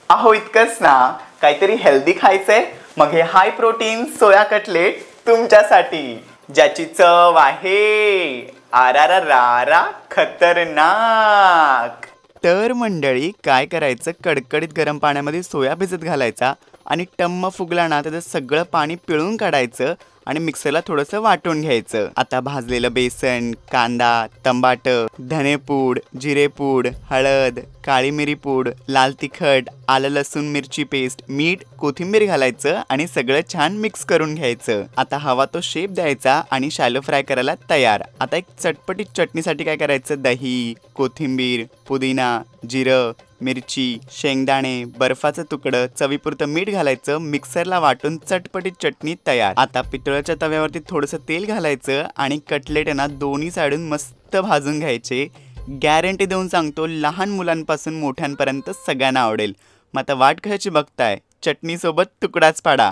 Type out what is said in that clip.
अहो इतकंच ना, काहीतरी हेल्दी खायचंय, मग हे हाय प्रोटीन सोया कटलेट तुमच्यासाठी, ज्याची चव आहे आरारारा खतरनाक. तर मंडळी काय करायचं, कडकडीत गरम पाण्यामध्ये सोया भिजत घालायचा आणि टम्म फुगला ना त्याचं सगळं पाणी पिळून काढायचं आणि मिक्सरला थोडंसं वाटून घ्यायचं. आता भाजलेलं बेसन, कांदा, टमाट, धनेपूड, जिरेपूड, हळद, काळी मिरी पूड, लाल तिखट, आलं लसूण मिरची पेस्ट, मीठ, कोथिंबीर घालायचं आणि सगळं छान मिक्स करून घ्यायचं. आता हवा तो शेप द्यायचा आणि शॅलो फ्राय करायला तयार. आता एक चटपटीत चटणीसाठी काय करायचं, दही, कोथिंबीर, पुदिना, जिरं, मिरची, शेंगदाणे, बर्फाचं तुकडं, चवीपुरतं मीठ घालायचं, मिक्सरला वाटून चटपटीत चटणी तयार. आता पितळाच्या तव्यावरती थोडंसं तेल घालायचं आणि कटलेट ना दोन्ही साइडून मस्त भाजून घ्यायचे. गॅरंटी देऊन सांगतो, लहान मुलांपासून मोठ्यांपर्यंत सगळ्यांना आवडेल. मग आता वाट कशाची बघताय, चटणीसोबत तुकडाच पाडा.